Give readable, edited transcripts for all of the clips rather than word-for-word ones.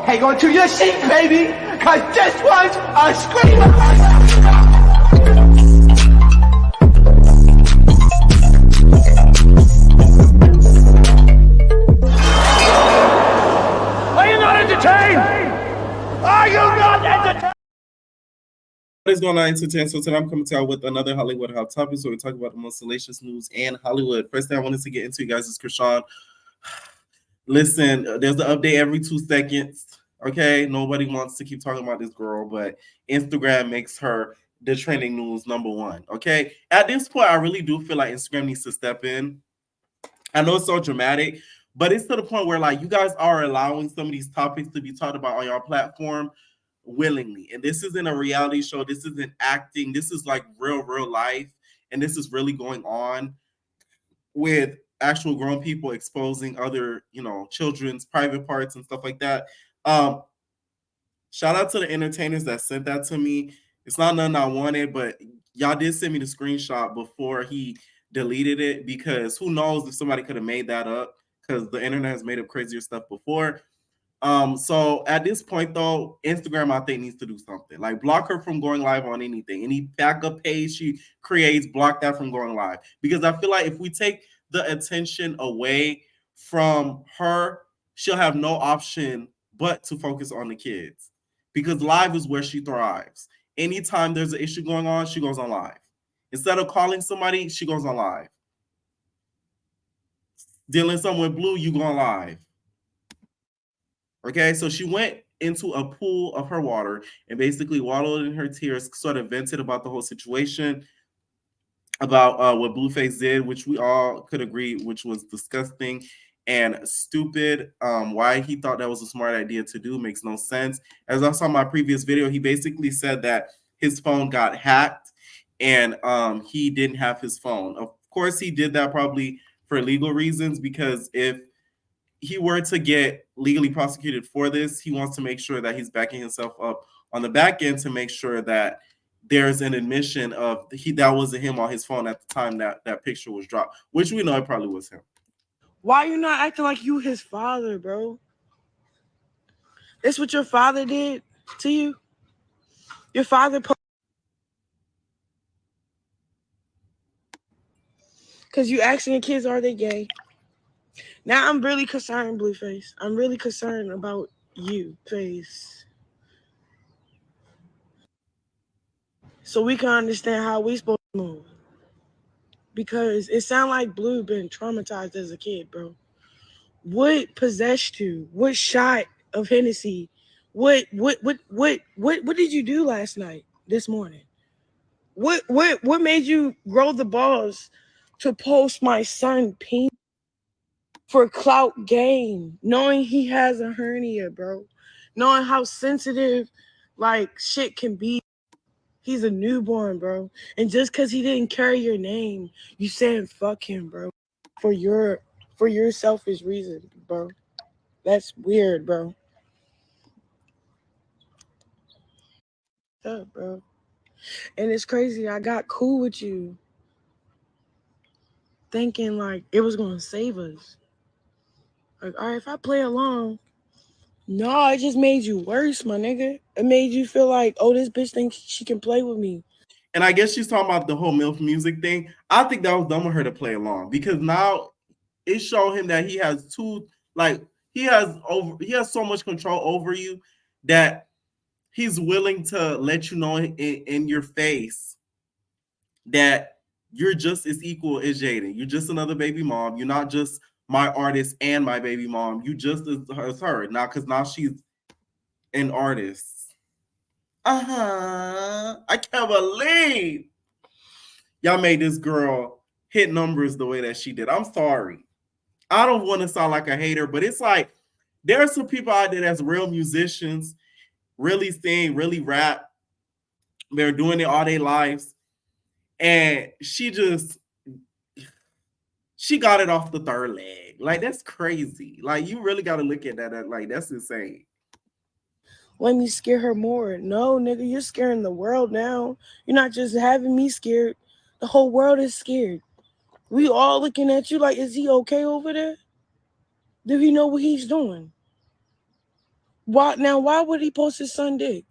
Hang on to your seat, baby, cause this one's a screamer. Are you not entertained? Are you not entertained? What is going on, entertainment? So today I'm coming to you with another Hollywood hot topic. So we talk about the most salacious news in Hollywood. First thing I wanted to get into, you guys, is Chrisean. Listen, there's an update every 2 seconds. Okay, nobody wants to keep talking about this girl, but Instagram makes her the trending news #1. Okay, at this point, I really do feel like Instagram needs to step in. I know it's so dramatic, but it's to the point where like you guys are allowing some of these topics to be talked about on your platform willingly. And this isn't a reality show. This isn't acting. This is like real life. And this is really going on with actual grown people exposing other, children's private parts and stuff like that. Shout out to the entertainers that sent that to me. It's not nothing I wanted, but y'all did send me the screenshot before he deleted it, because who knows if somebody could have made that up, because the internet has made up crazier stuff before. So at this point though, Instagram I think needs to do something. Like block her from going live on anything. Any backup page she creates, block that from going live. Because I feel like if we take the attention away from her, she'll have no option but to focus on the kids. Because live is where she thrives. Anytime there's an issue going on, she goes on live. Instead of calling somebody, she goes on live. Dealing something with Blue, you go on live. Okay, so she went into a pool of her water and basically wallowed in her tears, sort of vented about the whole situation, about what Blueface did, which we all could agree, which was disgusting and stupid. Why he thought that was a smart idea to do makes no sense. As I saw in my previous video, he basically said that his phone got hacked and he didn't have his phone. Of course, he did that probably for legal reasons, because if he were to get legally prosecuted for this, he wants to make sure that he's backing himself up on the back end to make sure that there's an admission of that wasn't him on his phone at the time that picture was dropped, which we know it probably was him. Why you not acting like you his father, bro? That's what your father did to you? Your father... Because you asking your kids, are they gay? Now I'm really concerned, Blueface. I'm really concerned about you, Face. So we can understand how we supposed to move. Because it sounds like Blue been traumatized as a kid, bro. What possessed you? What shot of Hennessy? What did you do last night, this morning? What made you grow the balls to post my son penis for clout game, knowing he has a hernia, bro? Knowing how sensitive like shit can be. He's a newborn, bro. And just because he didn't carry your name, you saying fuck him, bro. For your selfish reason, bro. That's weird, bro. Up, bro. And it's crazy. I got cool with you, thinking like it was gonna save us. Like, all right, if I play along, no, it just made you worse, my nigga. It made you feel like, oh, this bitch thinks she can play with me. And I guess she's talking about the whole MILF music thing. I think that was dumb of her to play along, because now it showed him that he has he has so much control over you that he's willing to let you know in your face that you're just as equal as Jaden. You're just another baby mom. You're not just my artist and my baby mom. You just as her now, because now she's an artist. I can't believe y'all made this girl hit numbers the way that she did. I'm sorry. I don't want to sound like a hater, but it's like there are some people out there that's real musicians, really sing, really rap. They're doing it all their lives. And she got it off the third leg. Like, that's crazy. Like, you really got to look at that. Like, that's insane. Let me scare her more. No, nigga, you're scaring the world now. You're not just having me scared. The whole world is scared. We all looking at you like, is he okay over there? Do he know what he's doing? Why would he post his son dick?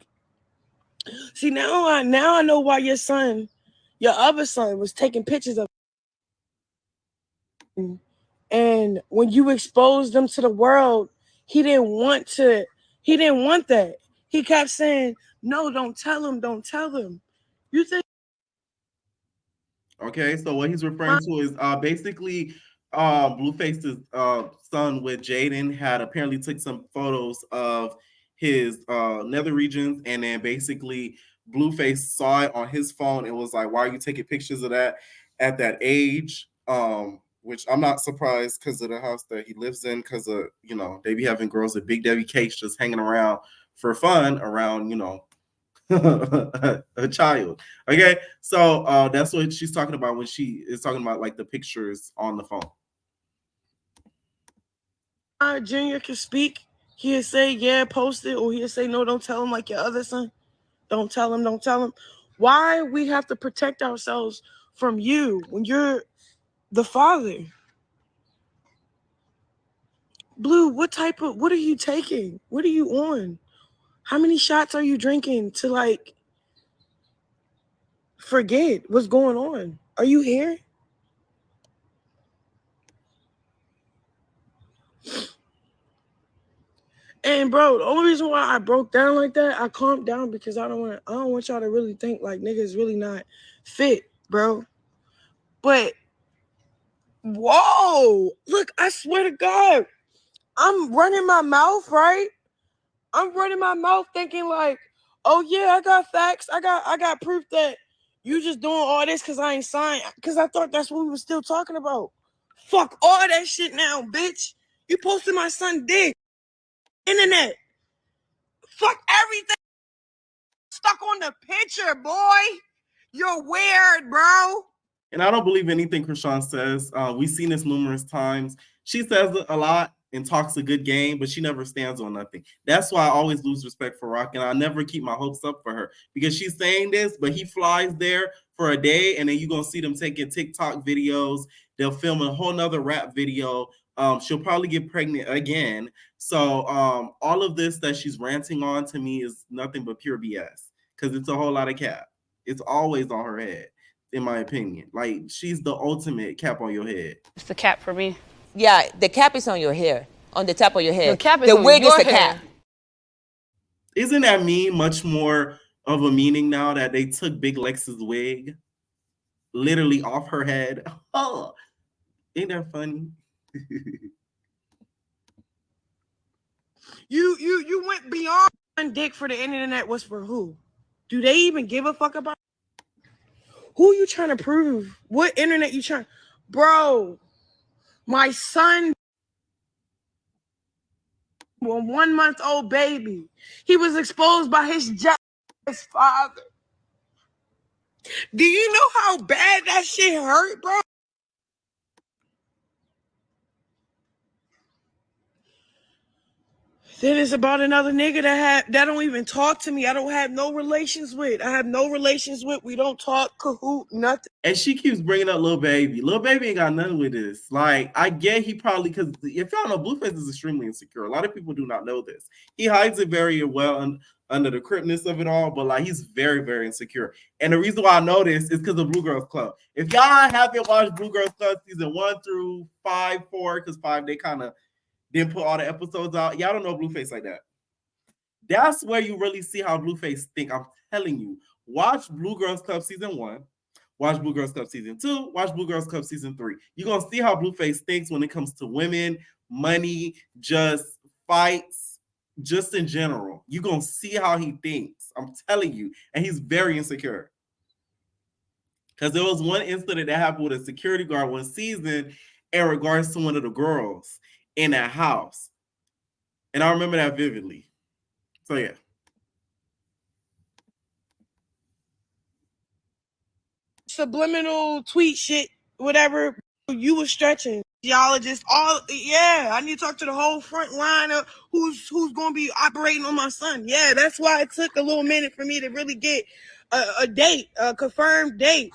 See, now I know why your other son was taking pictures of him. And when you exposed them to the world, he didn't want that. He kept saying, no, don't tell him. You think? Okay, so what he's referring to is basically Blueface's son with Jaden had apparently took some photos of his nether regions, and then basically Blueface saw it on his phone and was like, why are you taking pictures of that at that age? Which I'm not surprised because of the house that he lives in, because of, they be having girls with big Debbie cakes just hanging around for fun around, a child. Okay, so that's what she's talking about when she is talking about like the pictures on the phone. Junior can speak. He'll say, yeah, post it, or he'll say, no, don't tell him, like your other son. Don't tell him. Why we have to protect ourselves from you when you're the father? Blue, what are you taking? What are you on? How many shots are you drinking to like forget what's going on? Are you here? And bro, the only reason why I broke down like that, I calmed down because I don't want y'all to really think like niggas really not fit, bro. But whoa, look, I swear to God, I'm running my mouth, right? I'm running my mouth thinking like, oh yeah, I got facts. I got proof that you just doing all this because I ain't signed. Because I thought that's what we were still talking about. Fuck all that shit now, bitch. You posted my son dick. Internet. Fuck everything. Stuck on the picture, boy. You're weird, bro. And I don't believe anything Chrisean says. We've seen this numerous times. She says a lot and talks a good game, but she never stands on nothing. That's why I always lose respect for Rock, and I never keep my hopes up for her because she's saying this, but he flies there for a day, and then you're going to see them taking TikTok videos. They'll film a whole nother rap video. She'll probably get pregnant again. So all of this that she's ranting on to me is nothing but pure BS because it's a whole lot of cap. It's always on her head, in my opinion. Like, she's the ultimate cap on your head. It's the cap for me. Yeah, the cap is on your hair, on the top of your head. The cap is the on wig your is the hair. cap. Isn't that meme much more of a meaning now that they took Big Lex's wig literally off her head? Oh, ain't that funny? You went beyond dick for the internet was for who? Do they even give a fuck about who you trying to prove? What internet you trying? Bro, my son, a 1-month-old baby, he was exposed by his father. Do you know how bad that shit hurt, bro? Then it's about another nigga that don't even talk to me. I don't have no relations with. We don't talk, cahoot, nothing. And she keeps bringing up Lil Baby. Lil Baby ain't got nothing with this. Like, I get he probably, because if y'all know, Blueface is extremely insecure. A lot of people do not know this. He hides it very well under the cripness of it all, but like, he's very, very insecure. And the reason why I know this is because of Blue Girls Club. If y'all haven't watched Blue Girls Club season 1 through 5, 4, because 5 they kind of didn't put all the episodes out, y'all don't know Blueface like that. That's where you really see how Blueface think. I'm telling you, watch Blue Girls Club season 1. Watch Blue Girls Club season 2. Watch Blue Girls Club season 3. You're going to see how Blueface thinks when it comes to women, money, just fights, just in general. You're going to see how he thinks. I'm telling you. And he's very insecure. Because there was one incident that happened with a security guard one season in regards to one of the girls in that house. And I remember that vividly. So, yeah. Subliminal tweet shit, whatever. You was stretching. Geologists, I need to talk to the whole front line of who's going to be operating on my son. Yeah, that's why it took a little minute for me to really get a date, a confirmed date,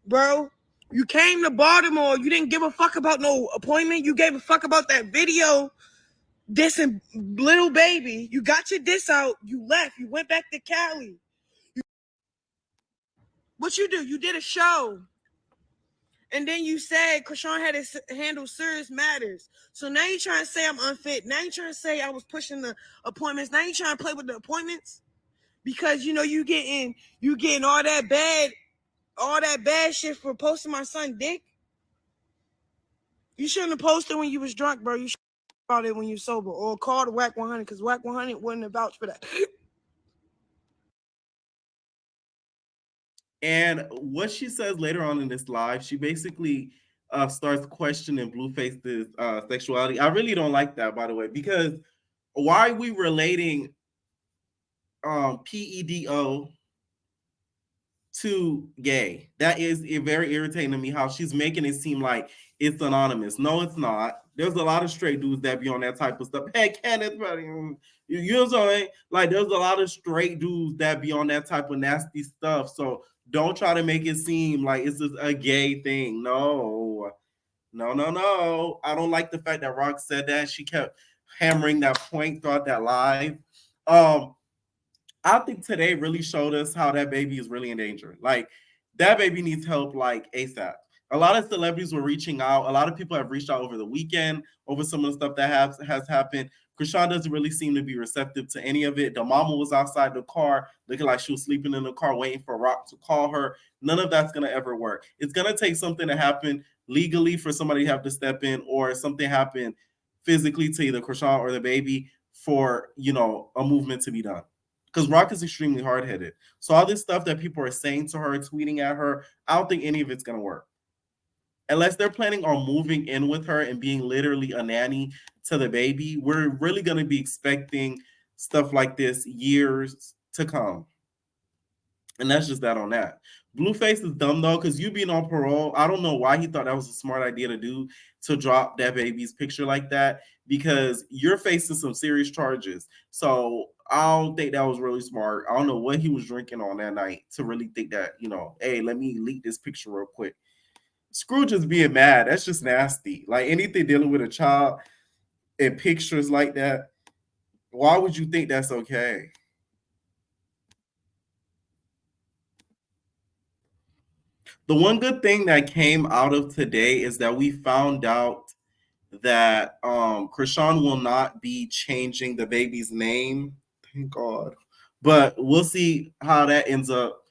bro. You came to Baltimore. You didn't give a fuck about no appointment. You gave a fuck about that video. dissing little baby. You got your diss out. You left. You went back to Cali. What you do? You did a show. And then you said Chrisean had to handle serious matters. So now you're trying to say I'm unfit. Now you're trying to say I was pushing the appointments. Now you're trying to play with the appointments because you getting all that bad shit for posting my son dick. You shouldn't have posted when you was drunk, bro. You should have about it when you're sober, or called Whack 100 because Whack 100 wouldn't have vouched for that. And what she says later on in this live, she basically starts questioning Blueface's sexuality. I really don't like that, by the way, because why are we relating PEDO to gay? That is very irritating to me how she's making it seem like it's anonymous. No, it's not. There's a lot of straight dudes that be on that type of stuff. Hey, Kenneth, buddy, you know what I'm saying? Like, there's a lot of straight dudes that be on that type of nasty stuff. So don't try to make it seem like it's just a gay thing. No. I don't like the fact that Rock said that. She kept hammering that point throughout that live. I think today really showed us how that baby is really in danger. Like, that baby needs help like ASAP. A lot of celebrities were reaching out. A lot of people have reached out over the weekend over some of the stuff that has happened. Chrisean doesn't really seem to be receptive to any of it. The mama was outside the car looking like she was sleeping in the car waiting for Rock to call her. None of that's going to ever work. It's going to take something to happen legally for somebody to have to step in, or something happen physically to either Chrisean or the baby for, a movement to be done. Because Rock is extremely hard-headed. So all this stuff that people are saying to her, tweeting at her, I don't think any of it's going to work. Unless they're planning on moving in with her and being literally a nanny to the baby, we're really going to be expecting stuff like this years to come. And that's just that on that. Blueface is dumb, though, because you being on parole, I don't know why he thought that was a smart idea to do, to drop that baby's picture like that, because you're facing some serious charges. So I don't think that was really smart. I don't know what he was drinking on that night to really think that, hey, let me leak this picture real quick. Scrooge is being mad. That's just nasty. Like, anything dealing with a child and pictures like that, why would you think that's okay? The one good thing that came out of today is that we found out that Chrisean will not be changing the baby's name. Thank God. But we'll see how that ends up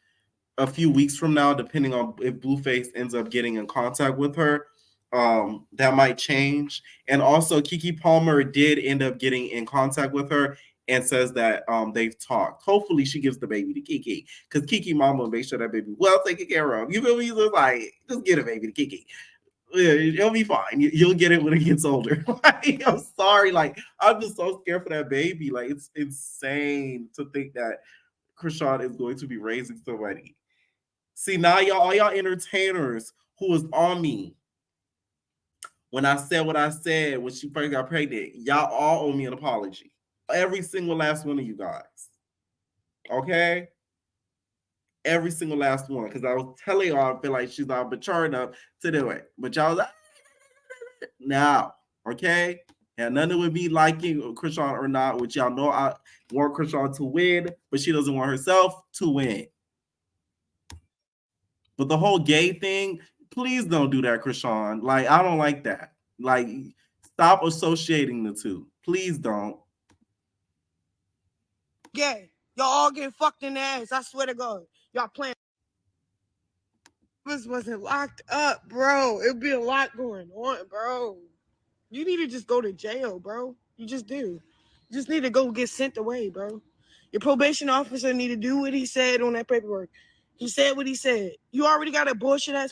a few weeks from now, depending on if Blueface ends up getting in contact with her. That might change. And also, Keke Palmer did end up getting in contact with her and says that they've talked. Hopefully, she gives the baby to Keke, because Keke mama will make sure that baby well taken care of. You feel me? So like, just get a baby to Keke. It'll be fine. You'll get it when it gets older. Like, I'm sorry. Like, I'm just so scared for that baby. Like, it's insane to think that Chrisean is going to be raising somebody. See, now all y'all entertainers who was on me when I said what I said when she first got pregnant, y'all all owe me an apology. Every single last one of you guys. Okay? Every single last one. Because I was telling y'all I feel like she's not mature enough to do it. But y'all was like, now, okay? And nothing with me liking Chrisean or not, which y'all know I want Chrisean to win, but she doesn't want herself to win. But the whole gay thing, please don't do that, Chrisean. Like, I don't like that. Like, stop associating the two. Please don't. Gay. Y'all all getting fucked in the ass. I swear to God. Y'all playing. This wasn't locked up, bro. It'd be a lot going on, bro. You need to just go to jail, bro. You just do. You just need to go get sent away, bro. Your probation officer need to do what he said on that paperwork. He said what he said. You already got a bullshit ass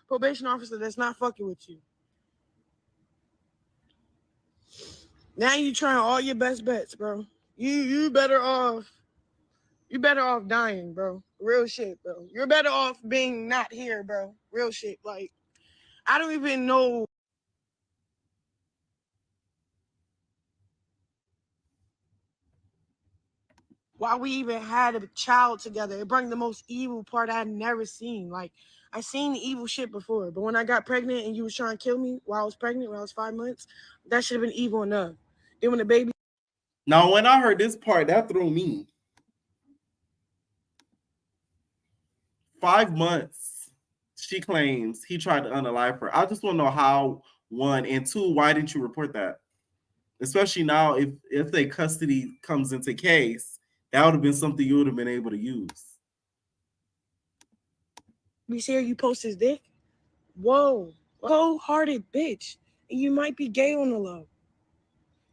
probation officer that's not fucking with you. Now you trying all your best bets, bro. You better off. You better off dying, bro. Real shit, bro. You're better off being not here, bro. Real shit. Like, I don't even know why we even had a child together. It brought the most evil part I'd never seen. Like, I seen the evil shit before, but when I got pregnant and you was trying to kill me while I was pregnant, when I was 5 months, that should have been evil enough. Then when the baby. Now, when I heard this part, that threw me. 5 months, she claims he tried to unalive her. I just want to know how, one, and two, why didn't you report that? Especially now, if a custody comes into case, that would have been something you would have been able to use. We see her, you post his dick? Whoa. Cold-hearted bitch. And you might be gay on the low.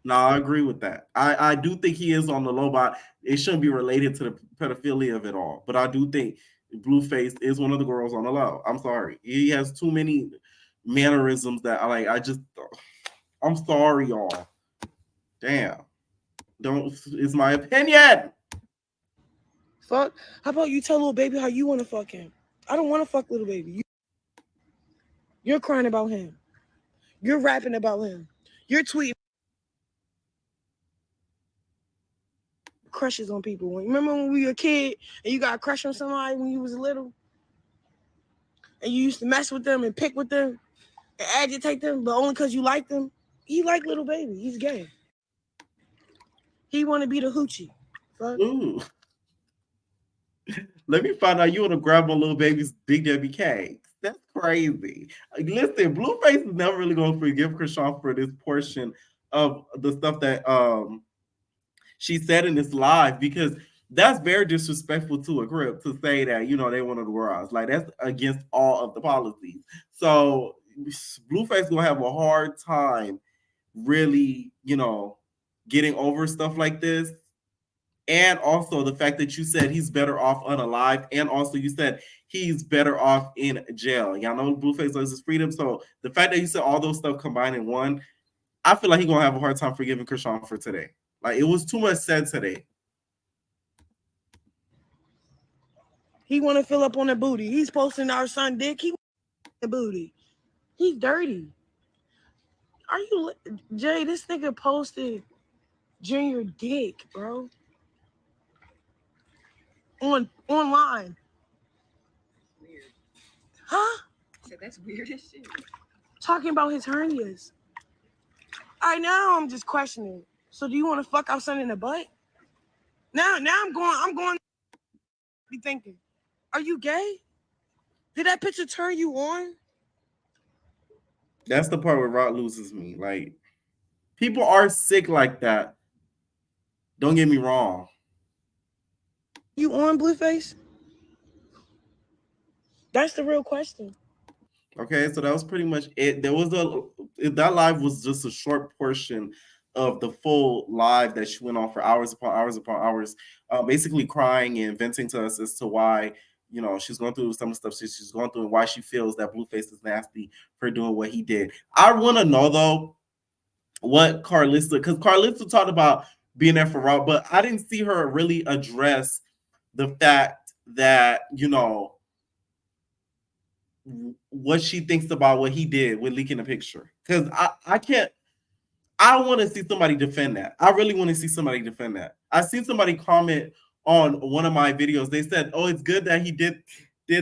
No, I agree with that. I do think he is on the low, but it shouldn't be related to the pedophilia of it all. But I do think Blueface is one of the girls on the low. I'm sorry. He has too many mannerisms that I'm sorry, y'all. Damn. It's my opinion. Fuck. How about you tell little baby how you want to fuck him? I don't want to fuck little baby. You're crying about him. You're rapping about him. You're tweeting crushes on people. Remember when we were a kid and you got a crush on somebody when you was little? And you used to mess with them and pick with them and agitate them, but only because you like them? He like little baby. He's gay. He want to be the hoochie. Fuck. Ooh. Let me find out you want to grab my little baby's Big Debbie cake. That's crazy. Listen, Blueface is never really going to forgive Chrisean for this portion of the stuff that she said in this live, because that's very disrespectful to a group to say that, they wanted the world. Like, that's against all of the policies. So Blueface gonna have a hard time really, getting over stuff like this. And also the fact that you said he's better off unalive, and also you said he's better off in jail. Y'all know Blueface loves his freedom. So the fact that you said all those stuff combined in one, I feel like he's gonna have a hard time forgiving Chrisean for today. Like, it was too much said today. He want to fill up on the booty. He's posting our son dick. He the booty. He's dirty. Are you Jay? This nigga posted Junior dick, bro. Online. Weird. Huh? So that's weird as shit. Talking about his hernias. All right, now I'm just questioning. So do you want to fuck our son in the butt? Now I'm going be thinking, are you gay? Did that picture turn you on? That's the part where Rock loses me. Like, people are sick like that. Don't get me wrong. You on, Blueface? That's the real question. Okay, so that was pretty much it. That live was just a short portion of the full live that she went on for hours upon hours upon hours, basically crying and venting to us as to why, she's going through some of the stuff she's going through and why she feels that Blueface is nasty for doing what he did. I want to know, though, what because Carlista talked about being there for Raw, but I didn't see her really address the fact that, what she thinks about what he did with leaking the picture. Because I want to see somebody defend that. I really want to see somebody defend that. I seen somebody comment on one of my videos. They said, "Oh, it's good that he did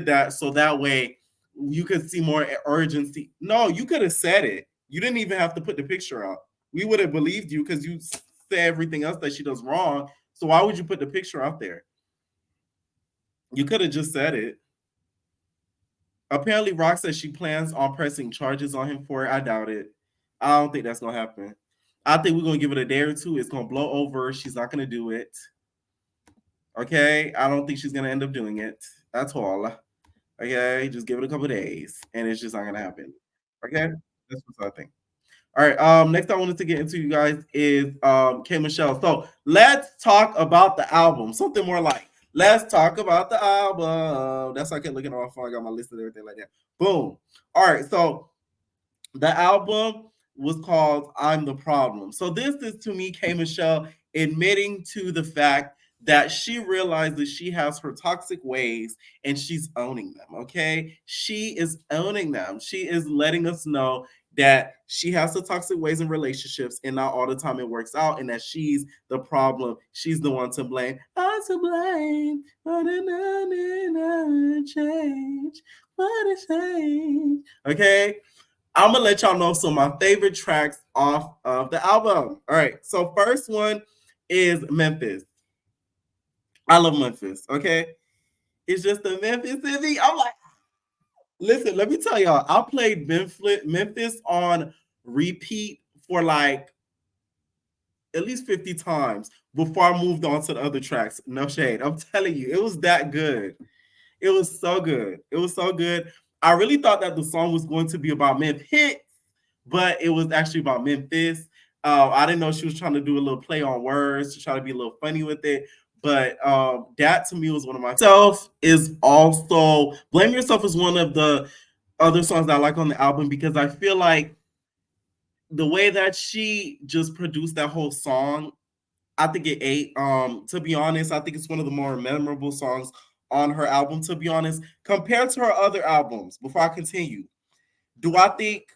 that, so that way you could see more urgency." No, you could have said it. You didn't even have to put the picture out. We would have believed you because you say everything else that she does wrong. So why would you put the picture out there? You could have just said it. Apparently, Rock says she plans on pressing charges on him for it. I doubt it. I don't think that's going to happen. I think we're going to give it a day or two. It's going to blow over. She's not going to do it. Okay? I don't think she's going to end up doing it. That's all. Okay? Just give it a couple of days, and it's just not going to happen. Okay? That's what I think. All right. Next I wanted to get into, you guys, is k.michelle. So let's talk about the album. Something more like, let's talk about the album. That's why I kept looking at my phone. I got my list of everything like that. Boom. All right. So the album was called I'm the Problem. So this is, to me, k.michelle admitting to the fact that she realizes she has her toxic ways and she's owning them. Okay. She is owning them. She is letting us know that she has the toxic ways in relationships and not all the time it works out, and that she's the problem. She's the one to blame. I'm to blame for the change. What a change. Okay. I'm gonna let y'all know some of my favorite tracks off of the album. All right, so first one is Memphis. I love Memphis. Okay, it's just the Memphis in me. I'm like, listen, let me tell y'all, I played Memphis on repeat for like at least 50 times before I moved on to the other tracks. No shade. I'm telling you, it was that good. It was so good. It was so good. I really thought that the song was going to be about Memphis, but it was actually about Memphis. I didn't know she was trying to do a little play on words to try to be a little funny with it. But that to me was one of my self is also Blame Yourself is one of the other songs that I like on the album because I feel like the way that she just produced that whole song, I think it ate. To be honest, I think it's one of the more memorable songs on her album, to be honest, compared to her other albums. Before I continue, do I think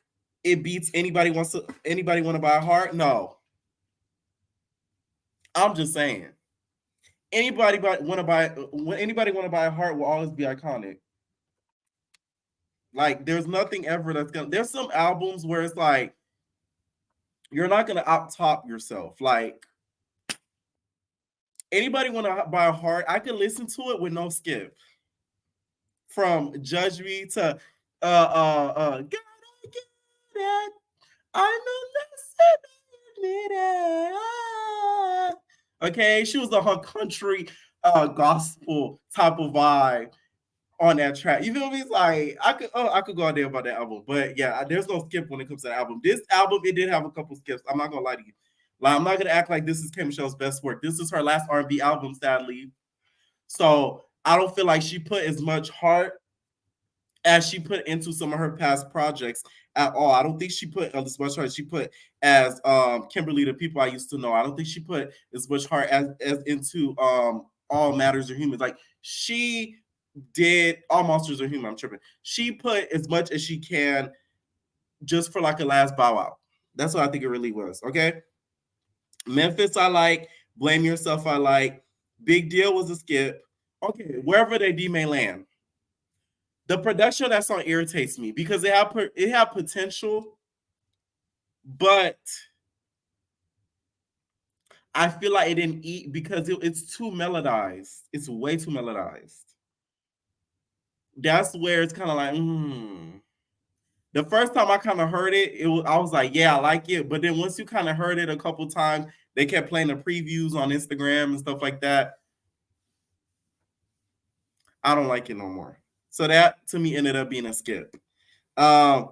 it beats Anybody Want to Buy a Heart? No. I'm just saying. Anybody want to buy a heart will always be iconic. Like, there's nothing ever that's gonna. There's some albums where it's like you're not gonna out top yourself. Like, Anybody Want to Buy a Heart, I could listen to it with no skip. From Judge Me to gotta get it. I'm a okay, she was on her country gospel type of vibe on that track. You feel me? It's like I could go out there about that album, but yeah, there's no skip when it comes to the album. This album, it did have a couple skips. I'm not gonna lie to you. Like, I'm not gonna act like this is k.Michelle's best work. This is her last R&B album, sadly. So I don't feel like she put as much heart as she put into some of her past projects at all. I don't think she put as much heart she put as Kimberly, the People I Used to Know. I don't think she put as much heart as into All Matters Are Human. Like, she did All Monsters Are Human. I'm tripping. She put as much as she can just for like a last bow out. That's what I think it really was. Okay. Memphis, I like. Blame Yourself, I like. Big Deal was a skip. Okay, Wherever They Be May Land. The production of that song irritates me because it had potential, but I feel like it didn't eat because it's too melodized. It's way too melodized. That's where it's kind of like, The first time I kind of heard it, I was like, yeah, I like it. But then once you kind of heard it a couple times, they kept playing the previews on Instagram and stuff like that. I don't like it no more. So that to me ended up being a skip. I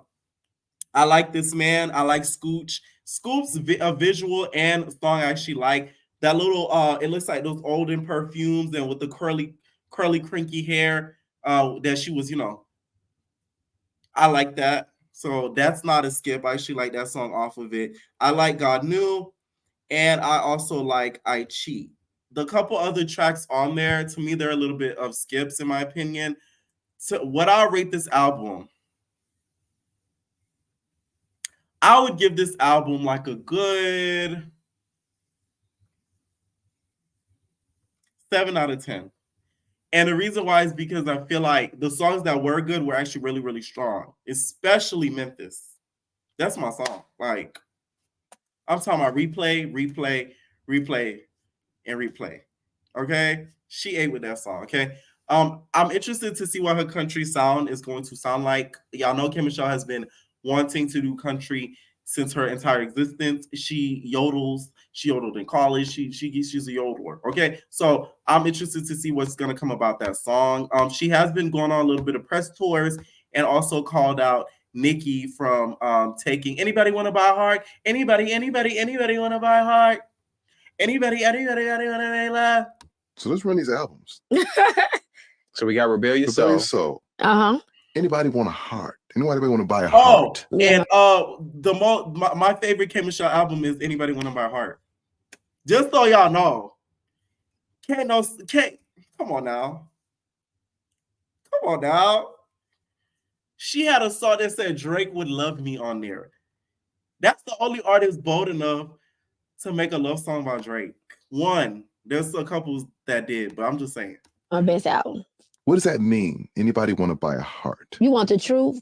like This Man. I like Scooch. Scoop's a visual and song I actually like. That little, it looks like those olden perfumes and with the curly, crinky hair that she was, I like that. So that's not a skip. I actually like that song off of it. I like God Knew. And I also like I Cheat. The couple other tracks on there, to me, they're a little bit of skips in my opinion. So what I'll rate this album, I would give this album like a good 7 out of 10. And the reason why is because I feel like the songs that were good were actually really, really strong, especially Memphis. That's my song. Like, I'm talking about replay, and replay. Okay? She ate with that song, okay? I'm interested to see what her country sound is going to sound like. Y'all know k.Michelle has been wanting to do country since her entire existence. She yodels. She yodeled in college. She's a yodeler. Okay, so I'm interested to see what's gonna come about that song. She has been going on a little bit of press tours and also called out Nicki from taking Anybody Want to Buy a Heart? Anybody want to buy a heart? Anybody love? So let's run these albums. So we got Rebellious Soul. Anybody Want a Heart? Anybody want to buy a heart? And my favorite k.Michelle album is Anybody Want to Buy a Heart. Just so y'all know. Come on now. She had a song that said Drake Would Love Me on there. That's the only artist bold enough to make a love song about Drake. One, there's a couple that did, but I'm just saying. Our best album. What does that mean? Anybody want to buy a heart? You want the truth?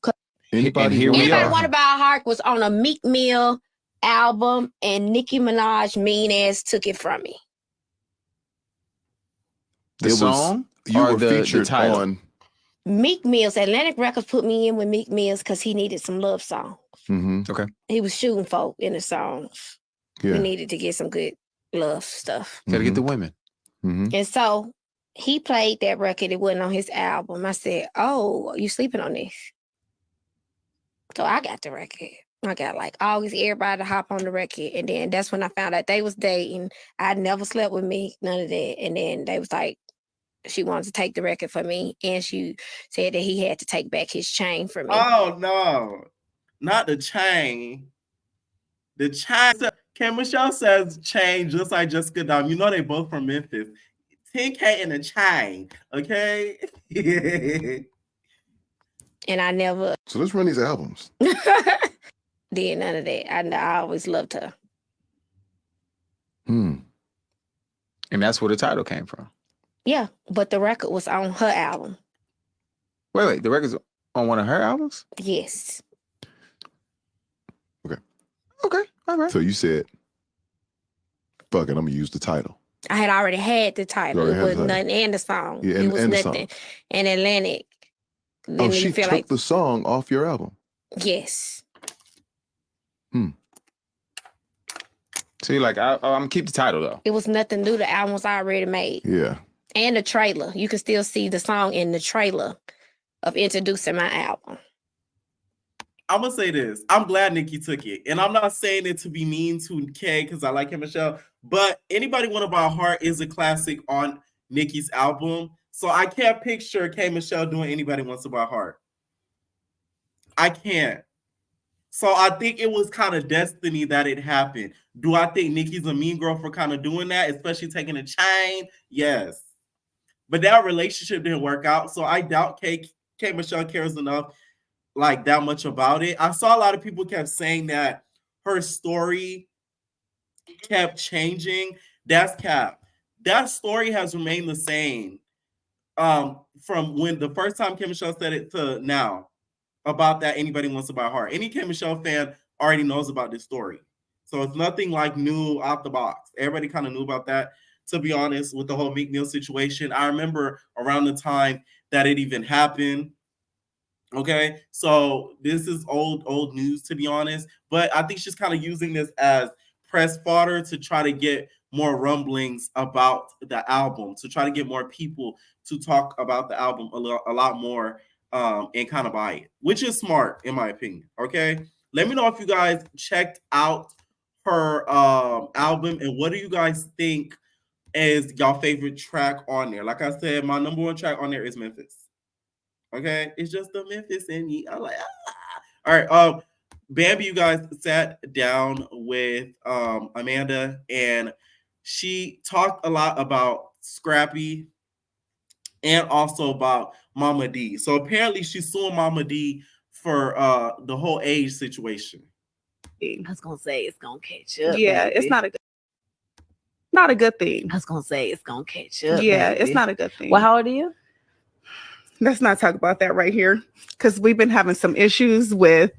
Anybody Want to buy a heart was on a Meek Mill album, and Nicki Minaj mean ass took it from me. The song you or were the featured title? on Meek Mill's Atlantic Records put me in with Meek Mill's because he needed some love songs. Okay. He was shooting folk in the songs. Yeah. We needed to get some good love stuff. Gotta get the women. And so he played that record. It wasn't on his album. I said, "Oh, you sleeping on this?" So I got the record. I got like August, everybody to hop on the record. And then that's when I found out they was dating. I never slept with me, none of that. And then they was like, she wanted to take the record for me. And she said that he had to take back his chain from me. Oh, no. Not the chain. The chain. K.Michelle says chain just like Jessica Dom. You know they both from Memphis. 10K in a chain, okay? And I never. So let's run these albums. Did none of that. I always loved her. And that's where the title came from. Yeah, but the record was on her album. Wait, the record's on one of her albums? Yes. Okay, all right. So you said, fuck it, I'm gonna use the title. I had already had the title. It was nothing, and the song. Yeah, it was and nothing. And Atlantic. Oh, she took the song off your album? Yes. So you're like, I'm gonna keep the title though. It was nothing new. The album was already made. Yeah. And the trailer. You can still see the song in the trailer of introducing my album. I'm gonna say this. I'm glad Nicki took it. And I'm not saying it to be mean to K because I like Michelle, but Anybody Want to Buy a Heart is a classic on Nicki's album. So I can't picture K.Michelle doing Anybody Wants to Buy a Heart. I can't. So I think it was kind of destiny that it happened. Do I think Nicki's a mean girl for kind of doing that, especially taking a chain? Yes. But that relationship didn't work out. So I doubt K.Michelle cares enough like that much about it. I saw a lot of people kept saying that her story kept changing. That's cap. That story has remained the same from when the first time K.Michelle said it to now about that Anybody Wants to Buy a Heart. Any K.Michelle fan already knows about this story. So it's nothing like new out the box. Everybody kind of knew about that, to be honest, with the whole Meek Mill situation. I remember around the time that it even happened. Okay, so this is old news, to be honest. But I think she's kind of using this as press fodder to try to get more rumblings about the album, to try to get more people to talk about the album a lot more and kind of buy it, which is smart, in my opinion. Okay, let me know if you guys checked out her album and what do you guys think is y'all favorite track on there. Like I said, my number one track on there is Memphis. Okay, it's just the Memphis in me. I'm like, all right. Bambi, you guys sat down with Amanda, and she talked a lot about Scrappy and also about Momma Dee. So apparently, she's suing Momma Dee for the whole age situation. I was gonna say it's gonna catch up. Yeah, baby. it's not a good thing. I was gonna say it's gonna catch up. Yeah, baby. it's not a good thing. Well, how old are you? Let's not talk about that right here, because we've been having some issues with.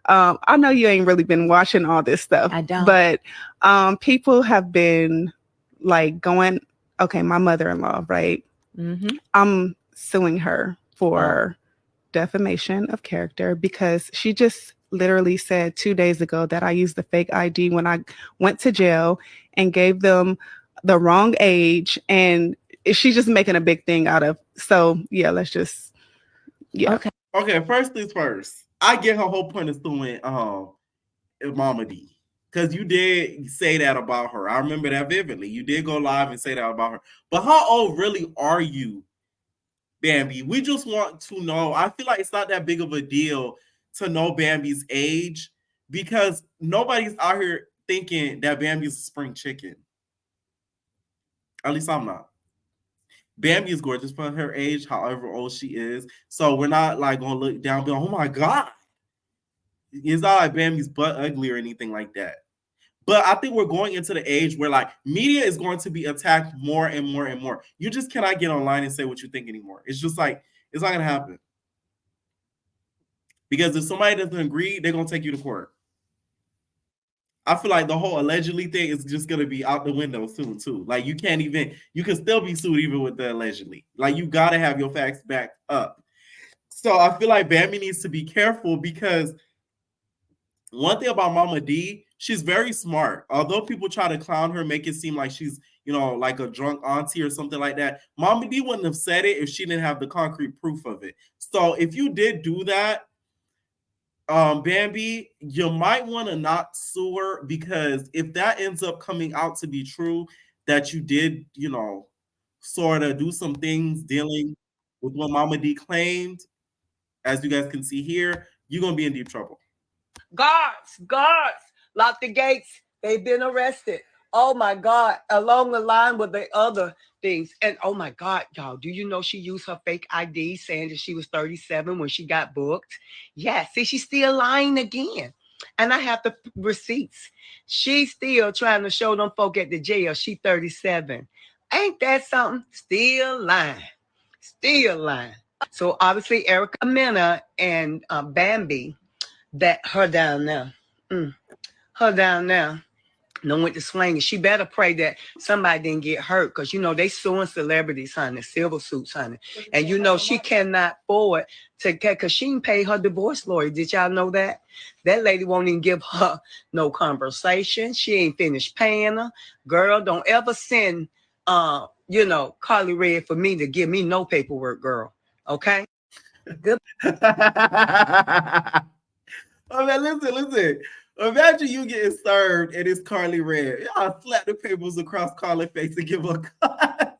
I know you ain't really been watching all this stuff. I don't. But people have been like going. Okay, my mother-in-law, right? Mm-hmm. I'm suing her for defamation of character because she just literally said 2 days ago that I used the fake ID when I went to jail and gave them the wrong age, and she's just making a big thing out of. So yeah, let's just Okay. First things first. I get her whole point of suing Momma Dee, because you did say that about her. I remember that vividly. You did go live and say that about her. But how old really are you, Bambi? We just want to know. I feel like it's not that big of a deal to know Bambi's age, because nobody's out here thinking that Bambi's a spring chicken. At least I'm not. Bambi is gorgeous for her age, however old she is. So we're not like gonna look down and be like, oh my God. It's not like Bambi's butt ugly or anything like that. But I think we're going into the age where like media is going to be attacked more and more and more. You just cannot get online and say what you think anymore. It's just like, it's not gonna happen. Because if somebody doesn't agree, they're gonna take you to court. I feel like the whole allegedly thing is just gonna be out the window soon too. Like you can still be sued even with the allegedly. Like you gotta have your facts backed up. So I feel like Bambi needs to be careful because one thing about Momma Dee, she's very smart. Although people try to clown her, make it seem like she's, like a drunk auntie or something like that, Momma Dee wouldn't have said it if she didn't have the concrete proof of it. So if you did do that, Bambi, you might want to not sue her, because if that ends up coming out to be true, that you did, sort of do some things dealing with what Momma Dee claimed, as you guys can see here, you're going to be in deep trouble. Guards, lock the gates. They've been arrested. Oh my God, along the line with the other things. And oh my God, y'all, do you know she used her fake ID saying that she was 37 when she got booked? Yeah, see, she's still lying again. And I have the receipts. She's still trying to show them folk at the jail she 37. Ain't that something? Still lying. So obviously Erica Mena and Bambi, that her down there. Her down there. No went to swinging. She better pray that somebody didn't get hurt, because they suing celebrities, honey, silver suits, honey. And she cannot afford to get, because she didn't pay her divorce lawyer. Did y'all know that? That lady won't even give her no conversation. She ain't finished paying her. Girl, don't ever send Carly Red for me to give me no paperwork, girl. Okay? Good. Oh man, listen. Imagine you getting served and it's Carly Red. Y'all slap the papers across Carly's face and give her a cut.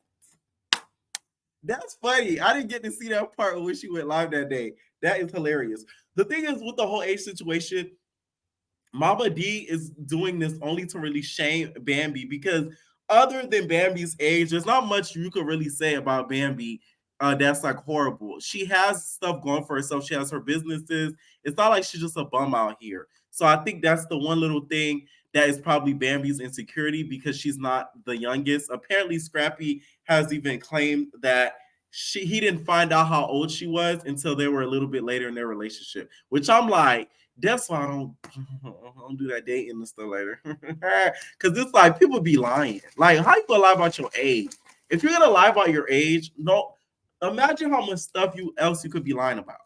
That's funny. I didn't get to see that part when she went live that day. That is hilarious. The thing is, with the whole age situation, Momma Dee is doing this only to really shame Bambi, because other than Bambi's age, there's not much you could really say about Bambi that's like horrible. She has stuff going for herself. She has her businesses. It's not like she's just a bum out here. So I think that's the one little thing that is probably Bambi's insecurity, because she's not the youngest. Apparently, Scrappy has even claimed that he didn't find out how old she was until they were a little bit later in their relationship, which I'm like, that's why I don't do that dating and stuff later. Because it's like people be lying. Like, how you gonna lie about your age? If you're gonna lie about your age, no, imagine how much stuff else you could be lying about.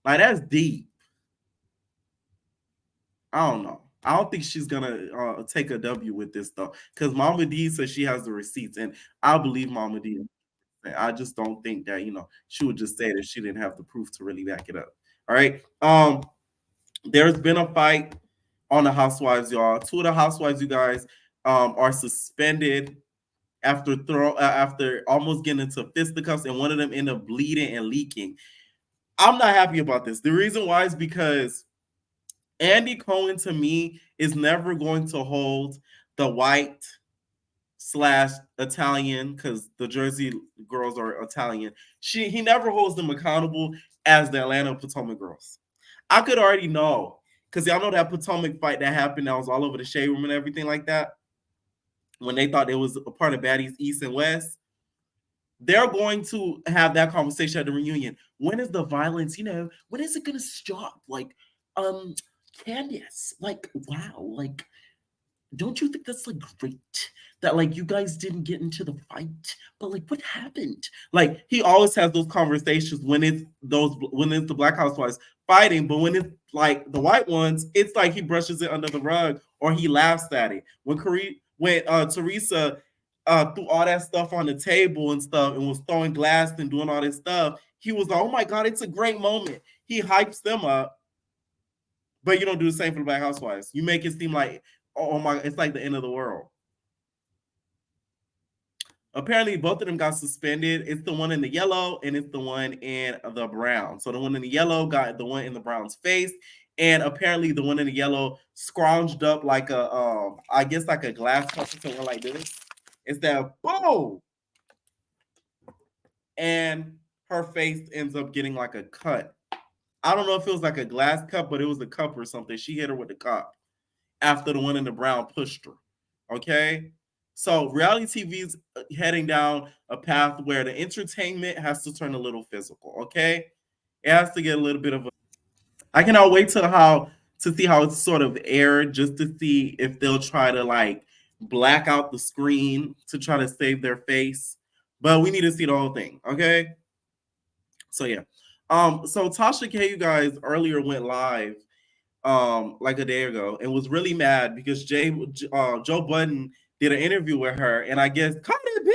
Like, that's deep. I don't know. I don't think she's gonna take a W with this stuff, because Momma Dee says she has the receipts, and I believe Momma Dee. I just don't think that she would just say that she didn't have the proof to really back it up. All right. There's been a fight on the Housewives, y'all. 2 of the Housewives, you guys, are suspended after almost getting into fisticuffs, and one of them ended up bleeding and leaking. I'm not happy about this. The reason why is because Andy Cohen, to me, is never going to hold the white / Italian, because the Jersey girls are Italian. He never holds them accountable as the Atlanta Potomac girls. I could already know, because y'all know that Potomac fight that happened that was all over the shade room and everything like that, when they thought it was a part of Baddies East and West. They're going to have that conversation at the reunion. When is the violence, when is it going to stop? Like, Candace, like, wow, like, don't you think that's like great that like you guys didn't get into the fight, but like what happened? Like, he always has those conversations when it's the Black Housewives fighting, but when it's like the white ones, it's like he brushes it under the rug or he laughs at it. When Teresa threw all that stuff on the table and stuff and was throwing glass and doing all this stuff, he was like, oh my God, it's a great moment. He hypes them up, but you don't do the same for the Black Housewives. You make it seem like, oh my, it's like the end of the world. Apparently, both of them got suspended. It's the one in the yellow and it's the one in the brown. So the one in the yellow got the one in the brown's face, and apparently the one in the yellow scrounged up like I guess like a glass cup or something like this. It's that boom, and her face ends up getting like a cut. I don't know if it was like a glass cup, but it was a cup or something. She hit her with the cup after the one in the brown pushed her. Okay? So reality TV is heading down a path where the entertainment has to turn a little physical. Okay? It has to get a little bit of I cannot wait to see how it's sort of aired, just to see if they'll try to like black out the screen to try to save their face. But we need to see the whole thing, okay? So yeah. So Tasha K, you guys earlier went live like a day ago and was really mad because Joe Budden did an interview with her, and I guess Cardi B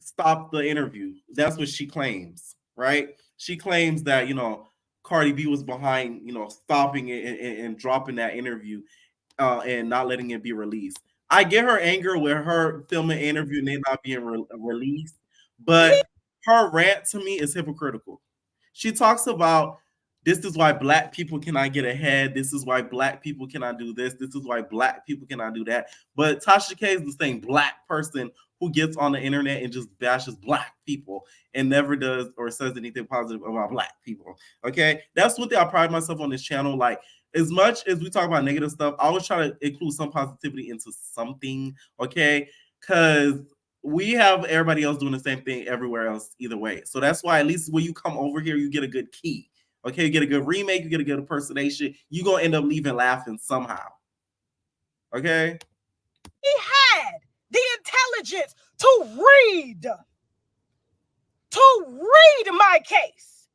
stopped the interview. That's what she claims, right? She claims that, Cardi B was behind, stopping it and dropping that interview and not letting it be released. I get her anger with her filming an interview and it not being released, but her rant to me is hypocritical. She talks about this is why black people cannot get ahead. This is why black people cannot do this. This is why black people cannot do that. But Tasha K is the same black person who gets on the internet and just bashes black people and never does or says anything positive about black people. Okay, that's one thing I pride myself on this channel. Like, as much as we talk about negative stuff, I always try to include some positivity into something. Okay, because we have everybody else doing the same thing everywhere else either way. So that's why at least when you come over here, you get a good key. Okay, you get a good remake, you get a good impersonation. You're gonna end up leaving laughing somehow. Okay. He had the intelligence to read my case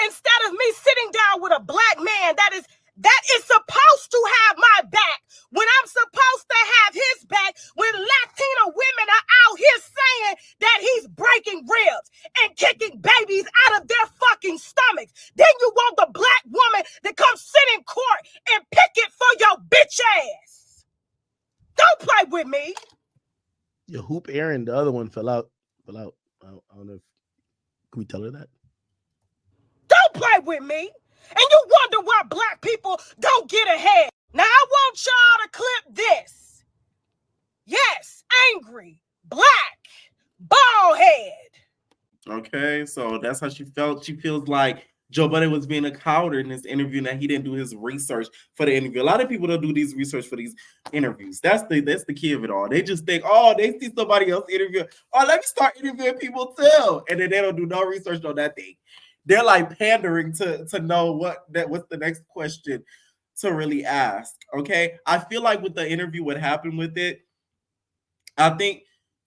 instead of me sitting down with a black man that is supposed to have my back when I'm supposed to have his back, when Latino women are out here saying that he's breaking ribs and kicking babies out of their fucking stomachs. Then you want the black woman to come sit in court and picket for your bitch ass. Don't play with me. Your hoop Aaron, the other one fell out. I don't know if can we tell her that? Don't play with me. And you wonder why black people don't get ahead. Now I want y'all to clip this. Yes, angry, black, bald head. Okay, so that's how she felt. She feels like Joe Budden was being a coward in this interview and that he didn't do his research for the interview. A lot of people don't do these research for these interviews. That's the key of it all. They just think, oh, they see somebody else interview. Oh, let me start interviewing people too. And then they don't do no research on that thing. They're like pandering to know what's the next question to really ask. Okay. I feel like with the interview, what happened with it, I think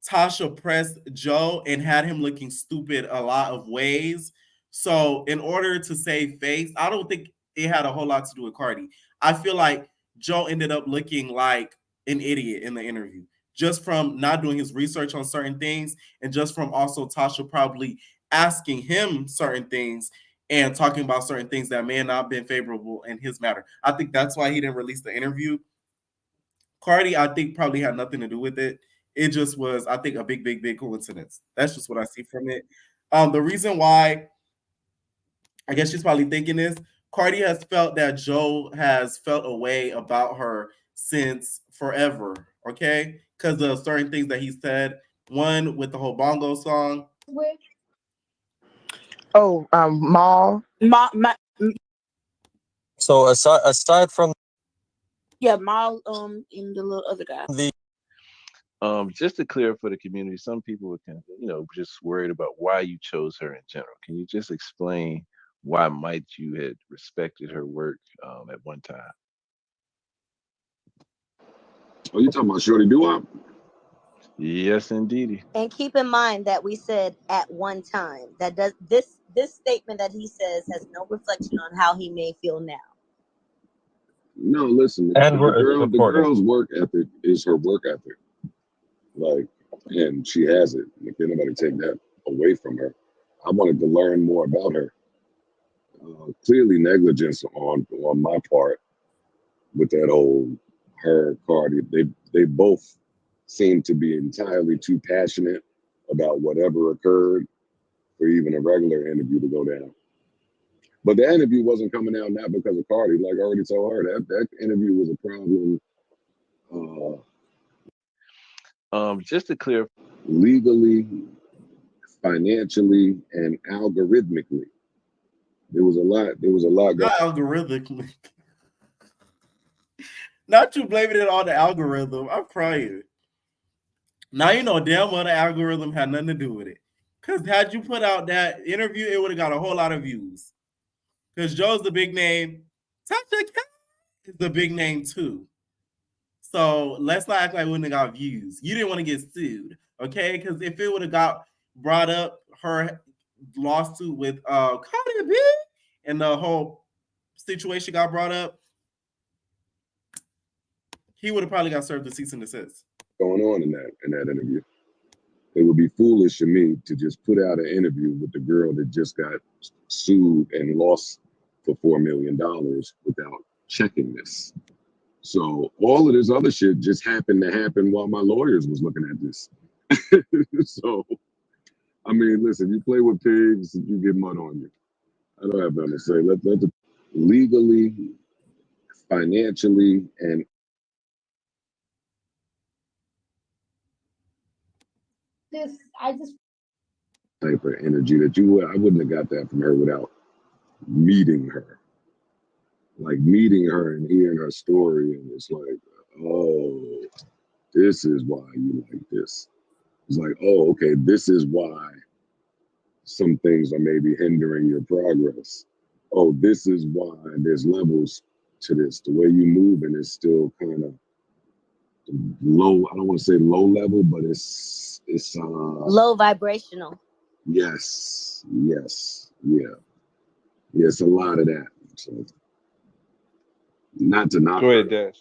Tasha pressed Joe and had him looking stupid a lot of ways. So in order to save face, I don't think it had a whole lot to do with Cardi. I feel like Joe ended up looking like an idiot in the interview, just from not doing his research on certain things, and just from also Tasha probably asking him certain things and talking about certain things that may not have been favorable in his matter. I think that's why he didn't release the interview. Cardi, I think, probably had nothing to do with it. It just was, I think, a big coincidence. That's just what I see from it. The reason why, I guess she's probably thinking this, Cardi has felt that Joe has felt a way about her since forever, okay? Because of certain things that he said. One, with the whole bongo song. Oh, Maul. So aside from Mal, and the little other guy. Just to clear for the community, some people were kind of, just worried about why you chose her in general. Can you just explain why might you had respected her work at one time? Oh, you talking about Shorty Doo-Wop? Yes, indeedy. And keep in mind that we said at one time. That does this statement that he says has no reflection on how he may feel now. No, listen. And the girl's work ethic is her work ethic. Like, and she has it. If anybody take that away from her, I wanted to learn more about her. Clearly negligence on my part with that old her Cardi. They both seem to be entirely too passionate about whatever occurred for even a regular interview to go down. But the interview wasn't coming out not because of Cardi. Like I already told her, that interview was a problem. Just to clear, legally, financially, and algorithmically. There was a lot. Not algorithmically. Not you blaming it on the algorithm. I'm crying. Now you know damn well the algorithm had nothing to do with it. Because had you put out that interview, it would have got a whole lot of views. Because Joe's the big name. Tasha K is the big name too. So let's not act like we wouldn't have got views. You didn't want to get sued, okay? Because if it would have got brought up, her lawsuit with Cardi B and the whole situation got brought up, he would have probably got served the cease and desist. Going on in that interview. It would be foolish of me to just put out an interview with the girl that just got sued and lost for $4 million without checking this. So all of this other shit just happened to happen while my lawyers was looking at this. So, I mean, listen, you play with pigs, you get mud on you. I don't have nothing to say. Let the legally, financially, and type of energy that I wouldn't have got that from her without meeting her. Like meeting her and hearing her story, and it's like, oh, this is why you like this. It's like, oh, okay, this is why some things are maybe hindering your progress. Oh, this is why there's levels to this. The way you move and it's still kind of low. I don't want to say low level, but it's low vibrational. Yes, yeah. It's a lot of that. So not to knock. Go ahead, Dash.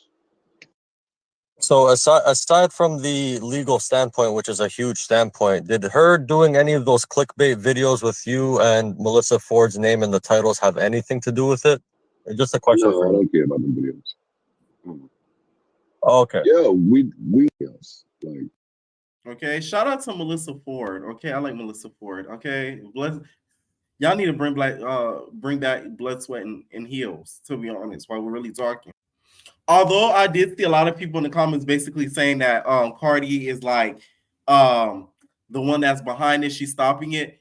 So aside from the legal standpoint, which is a huge standpoint, did her doing any of those clickbait videos with you and Melissa Ford's name in the titles have anything to do with it? Just a question. No, I don't care about the videos. Okay. Yeah, we like. Okay, shout out to Melissa Ford. Okay, I like Melissa Ford. Okay, y'all need to bring back Blood, Sweat, and Heels. To be honest, while we're really talking. Although I did see a lot of people in the comments basically saying that Cardi is like the one that's behind it. She's stopping it.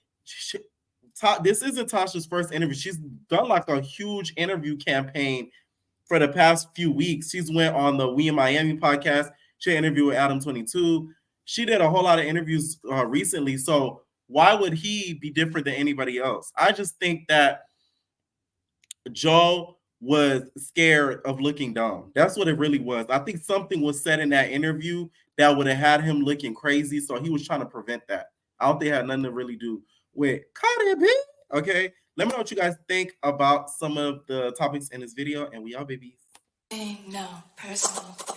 This isn't Tasha's first interview. She's done like a huge interview campaign for the past few weeks. She's went on the We in Miami podcast. She interviewed with Adam 22. She did a whole lot of interviews recently. So why would he be different than anybody else? I just think that Joe was scared of looking dumb. That's what it really was. I think something was said in that interview that would have had him looking crazy. So he was trying to prevent that. I don't think it had nothing to really do with Cardi B. Okay. Let me know what you guys think about some of the topics in this video. And we are babies. No personal thing.